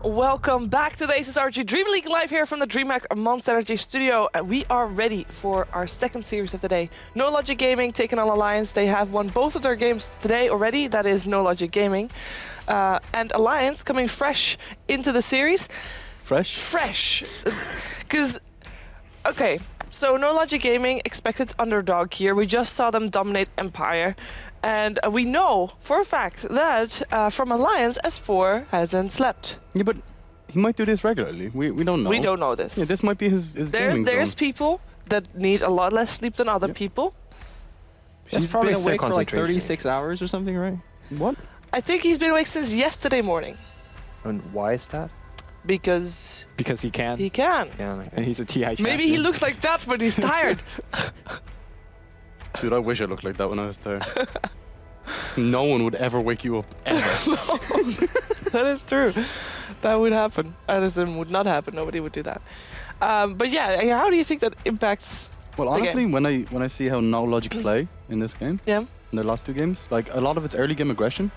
Welcome back to the ASUS ROG DreamLeague live here from the DreamHack Monster Energy studio. We are ready for our second series of the day. NoLogicGaming taking on Alliance. They have won both of their games today already. That is NoLogicGaming. And Alliance coming fresh into the series. Fresh? Fresh. Because, okay, so NoLogicGaming expected underdog here. We just saw them dominate Empire. And we know for a fact that from Alliance, S4 hasn't slept. Yeah, but he might do this regularly. We don't know. We don't know this. Yeah, this might be his gaming There's zone. people that need a lot less sleep than other people. He's probably been awake for like 36 hours or something, right? What? I think he's been awake since yesterday morning. And why is that? Because he can. he can. Yeah, And he's a TI champion. Maybe he looks like that when he's tired. Dude, I wish I looked like that when I was tired. No one would ever wake you up, ever. That is true. That would happen. Addison would not happen. Nobody would do that. But yeah, how do you think that impacts? Well, honestly, when I see how NoLogic play in this game, in the last two games, like a lot of it's early game aggression,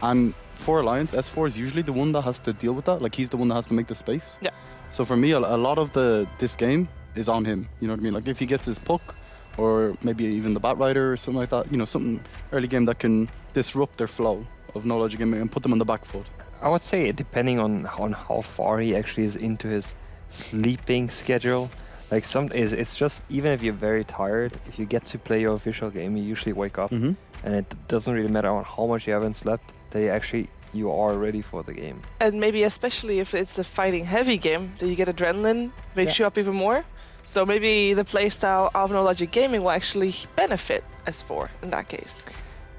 and for Alliance, S4 is usually the one that has to deal with that. Like he's the one that has to make the space. Yeah. So for me, a lot of this game is on him. You know what I mean? Like if he gets his puck, or maybe even the Bat Rider or something like that, you know, something early game that can disrupt their flow of NoLogicGaming and put them on the back foot. I would say depending on how far he actually is into his sleeping schedule. Like it's just, even if you're very tired, if you get to play your official game, you usually wake up, and it doesn't really matter on how much you haven't slept, that you are ready for the game. And maybe especially if it's a fighting heavy game, that you get adrenaline, makes you up even more. So maybe the playstyle of NoLogicGaming will actually benefit S4 in that case.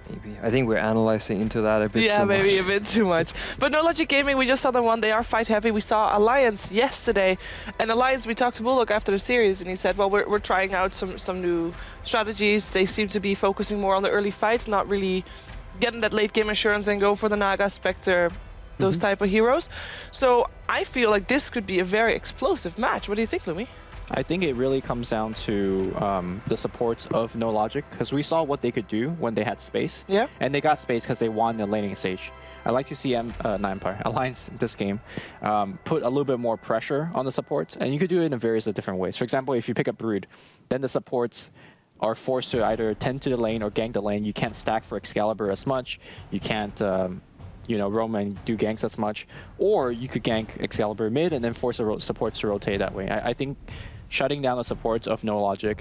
Maybe. I think we're analyzing into that a bit too much. Yeah, maybe a bit too much. But NoLogicGaming, we just saw them one. They are fight heavy. We saw Alliance yesterday. And Alliance, we talked to Bullock after the series, and he said, well, we're trying out some new strategies. They seem to be focusing more on the early fight, not really getting that late game assurance and go for the Naga, Spectre, those type of heroes. So I feel like this could be a very explosive match. What do you think, Lumi? I think it really comes down to the supports of NoLogic, because we saw what they could do when they had space. Yeah. And they got space because they won the laning stage. I like to see Alliance this game put a little bit more pressure on the supports, and you could do it in various different ways. For example, if you pick up Brood, then the supports are forced to either tend to the lane or gank the lane. You can't stack for Excalibur as much. You can't roam and do ganks as much. Or you could gank Excalibur mid and then force the supports to rotate that way. I think shutting down the supports of NoLogic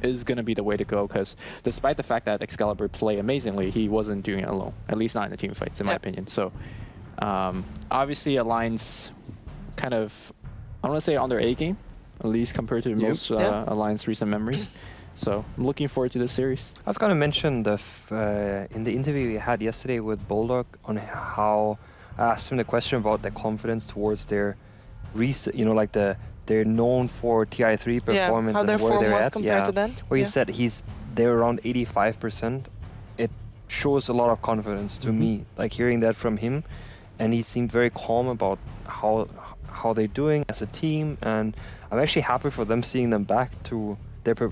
is going to be the way to go, because despite the fact that Excalibur played amazingly, he wasn't doing it alone, at least not in the team fights, in my opinion. So obviously Alliance kind of, I don't want to say on their A game, at least compared to most Alliance recent memories. So I'm looking forward to this series. I was going to mention in the interview we had yesterday with Bulldog on how I asked him the question about their confidence towards their they're known for TI3 performance how their and where form they're was at. compared to then. Where he said they're around 85%. It shows a lot of confidence to me, like hearing that from him, and he seemed very calm about how they're doing as a team, and I'm actually happy for them, seeing them back to their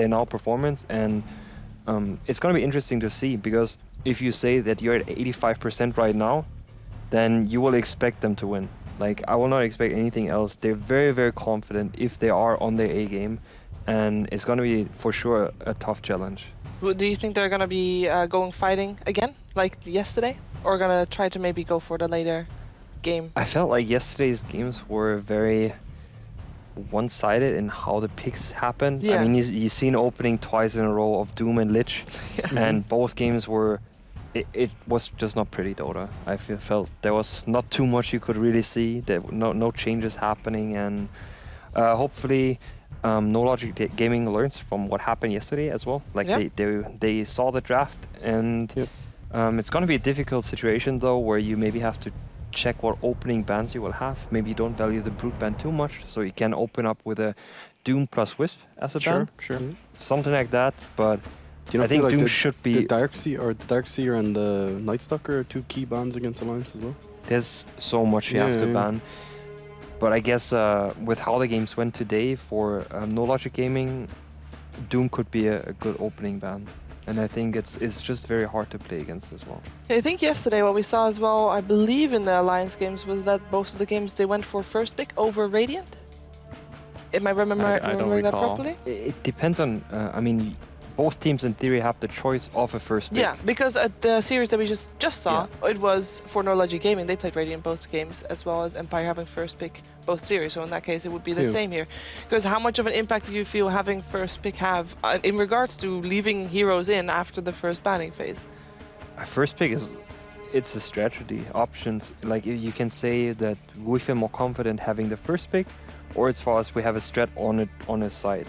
now performance, and it's going to be interesting to see, because if you say that you're at 85% right now, then you will expect them to win. Like, I will not expect anything else. They're very, very confident if they are on their A game, and it's going to be, for sure, a tough challenge. Do you think they're going to be going fighting again, like yesterday? Or going to try to maybe go for the later game? I felt like yesterday's games were very one-sided in how the picks happened. Yeah. I mean, you've seen opening twice in a row of Doom and Lich, and both games were... It was just not pretty Dota. I felt there was not too much you could really see. There were no changes happening, and hopefully NoLogicGaming learns from what happened yesterday as well. Like they saw the draft, and it's going to be a difficult situation though, where you maybe have to check what opening bans you will have. Maybe you don't value the Brute ban too much, so you can open up with a Doom plus Wisp as a ban. Sure. Something like that, but Do you I think like Doom should be... The Darkseer and the Nightstalker are two key bans against Alliance as well. There's so much you have to ban. But I guess with how the games went today for NoLogicGaming, Doom could be a good opening ban. and I think it's just very hard to play against as well. I think yesterday what we saw as well, I believe in the Alliance games, was that both of the games they went for first pick over Radiant. Am I I don't remembering that recall. properly? It depends on. I mean, both teams in theory have the choice of a first pick. Yeah, because at the series that we just saw, it was for NoLogicGaming. They played Radiant both games, as well as Empire having first pick both series. So in that case, it would be the same here. Because how much of an impact do you feel having first pick have in regards to leaving heroes in after the first banning phase? A first pick it's a strategy options. Like you can say that we feel more confident having the first pick, or as far as we have a strat on his side.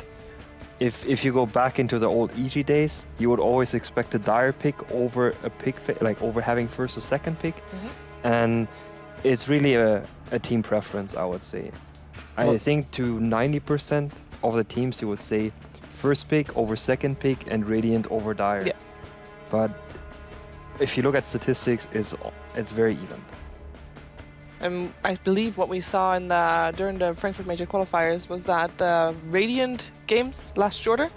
If you go back into the old EG days, you would always expect a dire pick over a pick, like over having first or second pick, and it's really a team preference, I would say. I think to 90% of the teams, you would say first pick over second pick and Radiant over dire. Yeah. But if you look at statistics, it's very even. I believe what we saw during the Frankfurt Major qualifiers was that the Radiant games last shorter,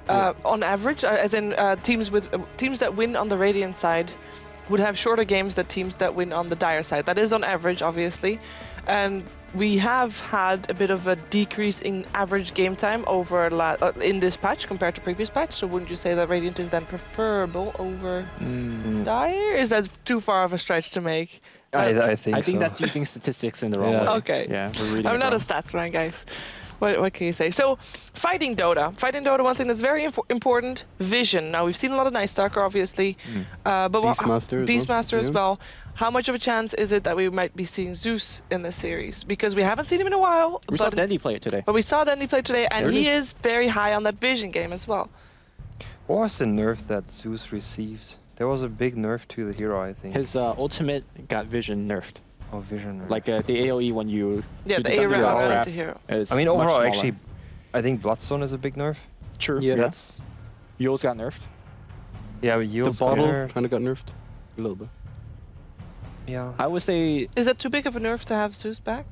on average, as in teams that win on the Radiant side would have shorter games than teams that win on the Dire side. That is on average, obviously, and we have had a bit of a decrease in average game time over in this patch compared to previous patch. So wouldn't you say that Radiant is then preferable over Dire? Is that too far of a stretch to make? I think so. that's using statistics in the wrong way. Okay. Yeah, we're reading I'm it not a wrong. stats man, guys. What can you say? So, fighting Dota, one thing that's very important, vision. Now, we've seen a lot of Nightstalker, obviously, but Beastmaster as well. How much of a chance is it that we might be seeing Zeus in this series? Because we haven't seen him in a while. We saw Dendy play it today. But we saw Dendy play today, and he is very high on that vision game as well. What was the nerf that Zeus received? There was a big nerf to the hero, I think. His ultimate got vision nerfed. Oh, vision nerf. Like the AoE when you Yeah, do the W around craft the hero. is I mean, much overall, smaller. actually, I think Bloodstone is a big nerf. True. Yeah. That's Yule's got nerfed. yeah, The Yields bottle nerfed. kind of got nerfed a little bit. Yeah. I would say Is that too big of a nerf to have Zeus back?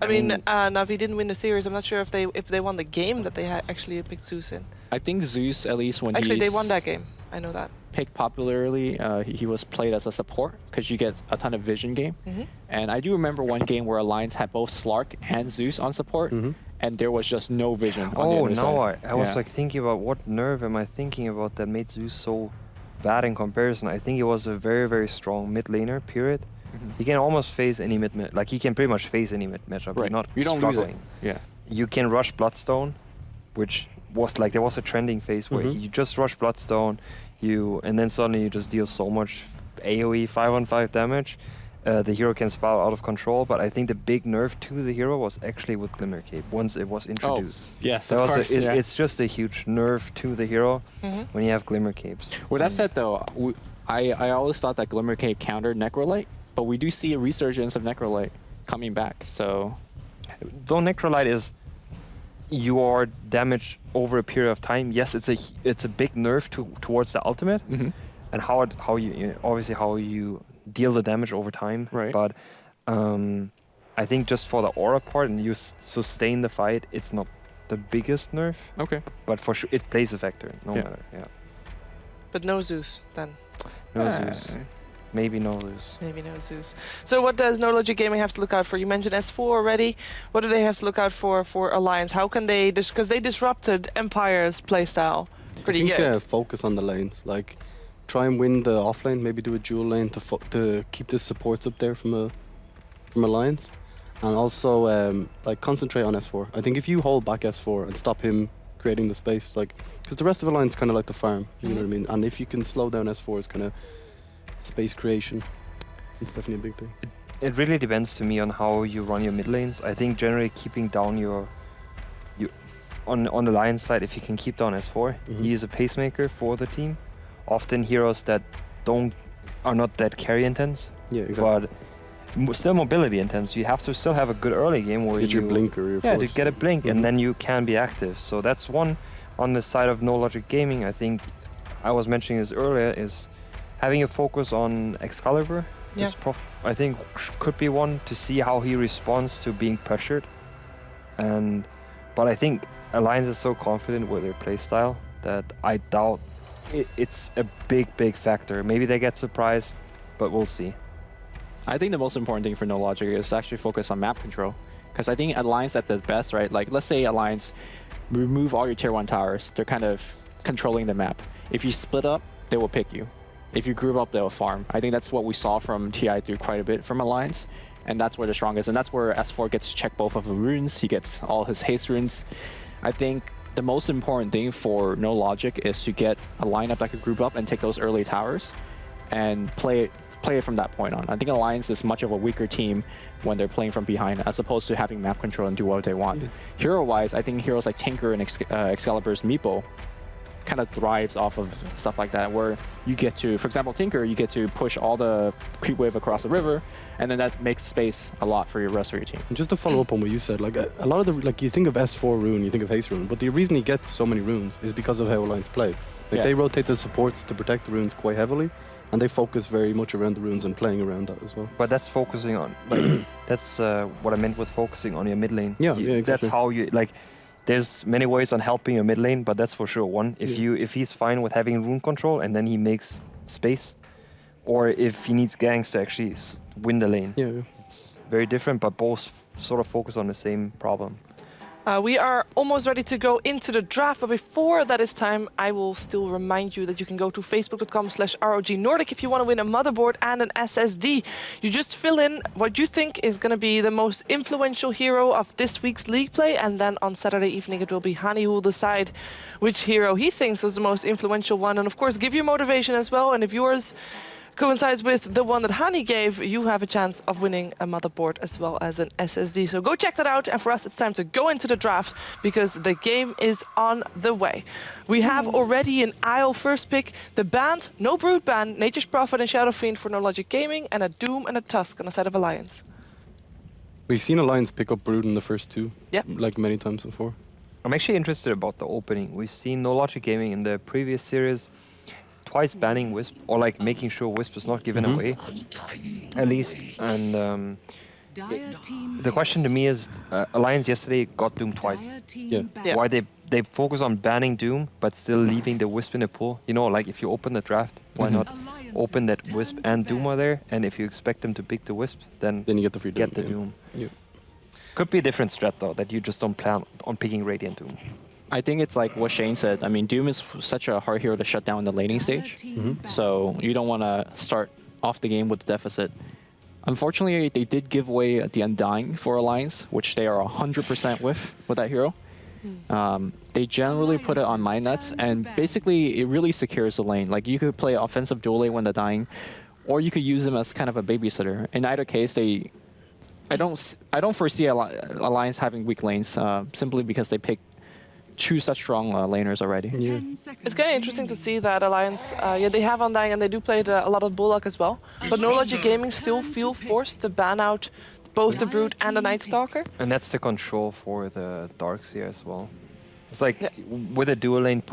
I mean, Navi didn't win the series. I'm not sure if they won the game that they actually picked Zeus in. I think Zeus, at least when Actually, he's they won that game. I know that. picked popularly, he was played as a support because you get a ton of vision game. And I do remember one game where Alliance had both Slark and Zeus on support, and there was just no vision on the Oh, other side. I was like thinking about what nerve am I thinking about that made Zeus so bad in comparison. I think it was a very, very strong mid laner, period. He can almost face any like he can pretty much face any mid matchup. Right. You're not You don't lose it. struggling. Yeah. You can rush Bloodstone, which was like there was a trending phase where you just rush Bloodstone, and then suddenly you just deal so much AoE 5-on-5 damage. The hero can spiral out of control, but I think the big nerf to the hero was actually with Glimmer Cape once it was introduced. Yes, That of was course. it's just a huge nerf to the hero when you have Glimmer Capes. With that said, though, I always thought that Glimmer Cape countered Necrolite, but we do see a resurgence of Necrolite coming back. So, Though Necrolite is your damage over a period of time, yes, it's a big nerf towards the ultimate, and how you obviously how you deal the damage over time. Right. But I think just for the aura part and you sustain the fight, it's not the biggest nerf. okay. But for sure, it plays a factor, no Yeah. matter. Yeah. But no Zeus then. No Zeus. Maybe no Zeus. Maybe no Zeus. So what does NoLogicGaming have to look out for? You mentioned S4 already. What do they have to look out for Alliance? How can they, because they disrupted Empire's playstyle pretty I think, good. focus on the lanes. Like, try and win the offlane. Maybe do a dual lane to keep the supports up there from Alliance, and also like concentrate on S4. I think if you hold back S4 and stop him creating the space, like, because the rest of Alliance kind of like the farm. You know what I mean? And if you can slow down S4's kind of space creation, it's definitely a big thing. It really depends to me on how you run your mid lanes. I think generally keeping down on the Lion side, if you can keep down S4, he is a pacemaker for the team. Often heroes that are not that carry intense, Yeah, exactly. but still mobility intense. You have to still have a good early game where Get you your blink or your to force. get a blink, and then you can be active. So that's one on the side of NoLogicGaming. I think I was mentioning this earlier is having a focus on Excalibur. Yeah. I think could be one to see how he responds to being pressured. But I think Alliance is so confident with their playstyle that I doubt it's a big factor. Maybe they get surprised, but we'll see. I think the most important thing for NoLogic is to actually focus on map control. Because I think Alliance at the best, right? Like, let's say Alliance remove all your tier 1 towers. They're kind of controlling the map. If you split up, they will pick you. If you group up, they'll farm. I think that's what we saw from TI do quite a bit from Alliance. And that's where they're strongest. And that's where S4 gets to check both of the runes. He gets all his haste runes. I think the most important thing for NoLogic is to get a lineup that could group up and take those early towers and play it from that point on. I think Alliance is much of a weaker team when they're playing from behind, as opposed to having map control and do what they want. Yeah. Hero-wise, I think heroes like Tinker and Excalibur's Meepo kind of thrives off of stuff like that, where you get to, for example, Tinker, you get to push all the creep wave across the river, and then that makes space a lot for your rest of your team. And just to follow up on what you said, like a lot of the, like you think of S4 rune, you think of haste rune, but the reason he gets so many runes is because of how Alliance play. Like they rotate the supports to protect the runes quite heavily, and they focus very much around the runes and playing around that as well. But that's focusing on, like, that's what I meant with focusing on your mid lane. Yeah, exactly. That's how you, like, there's many ways on helping your mid lane, but that's for sure one. If he's fine with having rune control and then he makes space, or if he needs ganks to actually win the lane. Yeah. It's very different, but both sort of focus on the same problem. We are almost ready to go into the draft, but before that is time, I will still remind you that you can go to facebook.com/ROGNordic if you want to win a motherboard and an SSD. You just fill in what you think is going to be the most influential hero of this week's league play, and then on Saturday evening it will be Hani who will decide which hero he thinks was the most influential one. And of course, give your motivation as well, and if yours coincides with the one that Hani gave, you have a chance of winning a motherboard as well as an SSD. So go check that out, and for us it's time to go into the draft because the game is on the way. We have already an IO first pick, the band, no Brood ban, Nature's Prophet and Shadow Fiend for NoLogicGaming, and a Doom and a Tusk on the side of Alliance. We've seen Alliance pick up Brood in the first two, like many times before. I'm actually interested about the opening. We've seen NoLogicGaming in the previous series twice banning Wisp, or like making sure Wisp is not given away, at least. And the question to me is, Alliance yesterday got Doom twice. Why they focus on banning Doom, but still leaving the Wisp in the pool? You know, like if you open the draft, why not open that Wisp and Doom are there? And if you expect them to pick the Wisp, then you get the free Doom. Doom. Could be a different strat though, that you just don't plan on picking Radiant Doom. I think it's like what Shane said. I mean, Doom is such a hard hero to shut down in the laning stage. So you don't want to start off the game with deficit. Unfortunately, they did give away the Undying for Alliance, which they are 100% with that hero. They generally put it on mine nets, and basically it really secures the lane. Like you could play offensive dual lane when they're dying, or you could use them as kind of a babysitter. In either case, I don't foresee Alliance having weak lanes simply because they choose such strong laners already. It's kind of interesting to see that Alliance, they have Undying and they do play a lot of Bullock as well, but NoLogicGaming still feel forced to ban out both the Brood and the Night Stalker. And that's the control for the Darkseer as well. It's like with a dual lane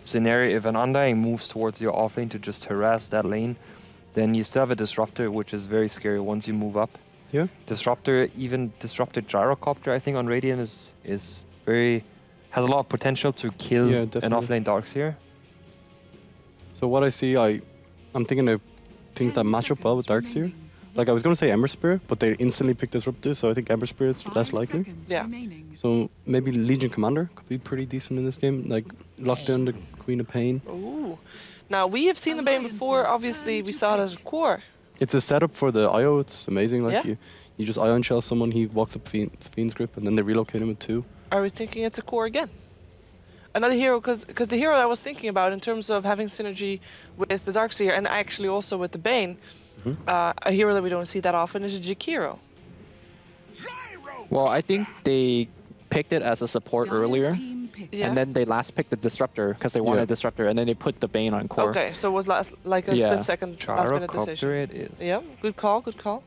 scenario, if an Undying moves towards your off lane to just harass that lane, then you still have a Disruptor, which is very scary once you move up. Disruptor, even Disruptor Gyrocopter, I think on Radiant is very... has a lot of potential to kill an offlane Darkseer. So what I see, I'm thinking of things that match up well with Darkseer. Like I was going to say Ember Spirit, but they instantly picked Disruptor, so I think Ember Spirit's less likely. So maybe Legion Commander could be pretty decent in this game, like lock down the Queen of Pain. Ooh. Now we have seen the Bane before, obviously we saw it as a core. It's a setup for the IO, it's amazing. Like you just Ion Shell someone, he walks up Fiend's Grip, and then they relocate him with 2. Are we thinking it's a core again? Another hero, because the hero I was thinking about in terms of having synergy with the Darkseer and actually also with the Bane, a hero that we don't see that often is a Jakiro. Well, I think they picked it as a support earlier, and then they last picked the Disruptor because they wanted a Disruptor, and then they put the Bane on core. Okay, so it was like a split second last minute decision. it is. Yeah, good call, good call.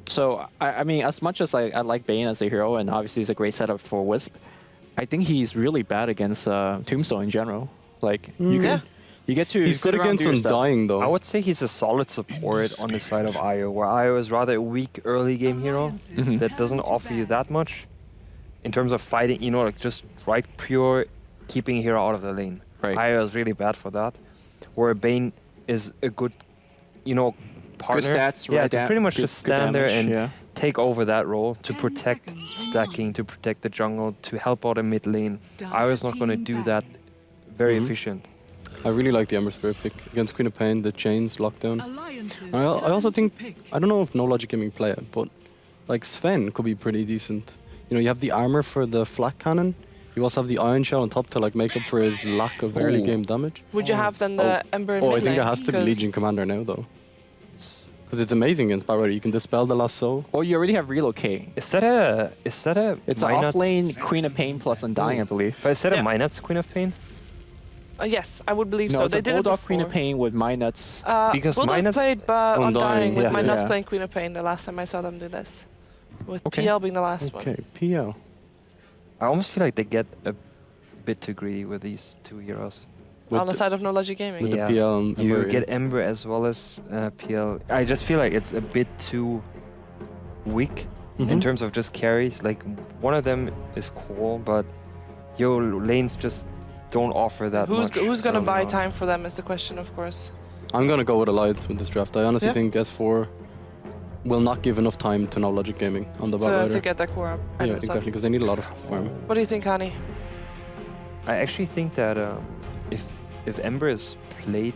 So, I mean, as much as I like Bane as a hero, and obviously he's a great setup for Wisp, I think he's really bad against Tombstone in general. Like, you get to... He's good against Undying, though. I would say he's a solid support on the side of IO, where IO is rather a weak early game hero that doesn't offer you that much in terms of fighting, you know, like just pure keeping a hero out of the lane. IO is really bad for that. where Bane is a good, you know, partner. stats, yeah, right, to pretty much good- just good stand there damage, and yeah. take over that role to 10 protect seconds stacking, to protect the jungle, to help out a mid lane. I was not going to do that very efficient. I really like the Ember Spirit pick against Queen of Pain, the chains lockdown. Alliances I also turn think, to pick. I don't know if NoLogicGaming play it, but like Sven could be pretty decent. You know, you have the armor for the flak cannon. You also have the Iron Shell on top to like make up for his lack of early Ooh. game damage. Would you have then the Ember in Oh, I mid think it lane? has to be 'Cause Legion Commander now though. Because it's amazing against Batrider. You can dispel the last soul. Or you already have relocate. Is that a It's an Minot's- off lane Queen of Pain plus Undying, I believe. But is that Yeah. a Minot's Queen of Pain? Yes, I would believe No, so. it's They a did it Bulldog Queen of before. Pain with Minuts. Because Bulldog Minot's played Undying, Undying with yeah. my nuts Yeah. playing Queen of Pain the last time I saw them do this. With Okay. PL being the last one. Okay, PL. I almost feel like they get a bit too greedy with these two heroes. With On the side of NoLogicGaming. with Yeah. the PL and You Ember, get Ember as well as PL. I just feel like it's a bit too weak in Mhm. terms of just carries. Like one of them is cool, but your lanes just don't offer that Who's much. who's gonna early buy on. time for them is the question, of course. I'm gonna go with Alliance with this draft. I honestly Yeah. think S4 will not give enough time to NoLogicGaming on the To Batrider. get that core up. I Yeah, know, so. exactly, because they need a lot of farm. What do you think, Hani? I actually think that if Ember is played,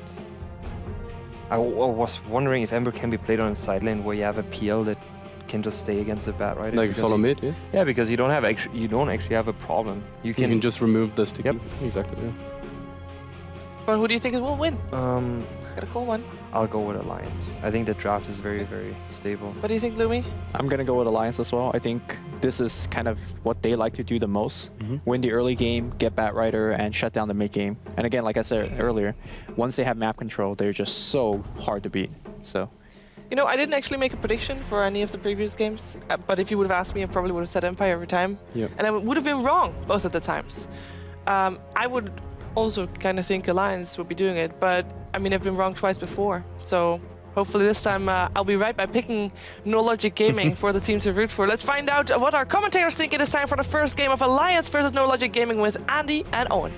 I was wondering if Ember can be played on a side lane where you have a PL that can just stay against the bat, right? Like solo mid, yeah. Yeah, because you don't actually have a problem. You You can, can just remove the sticky. Yep. Exactly, yeah. But who do you think will win? um, Got a cool one. I'll go with Alliance. I think the draft is very, very stable. What do you think, Lumi? I'm going to go with Alliance as well. I think this is kind of what they like to do the most. Mhm. Win the early game, get Batrider, and shut down the mid game. And again, like I said earlier, once they have map control, they're just so hard to beat. So You know, I didn't actually make a prediction for any of the previous games, but if you would have asked me, I probably would have said Empire every time. Yeah. And I would have been wrong both of the times. I would also kind of think Alliance would be doing it, but I mean, I've been wrong twice before. So hopefully this time I'll be right by picking NoLogicGaming for the team to root for. Let's find out what our commentators think it is time for the first game of Alliance versus NoLogicGaming with Andy and Owen.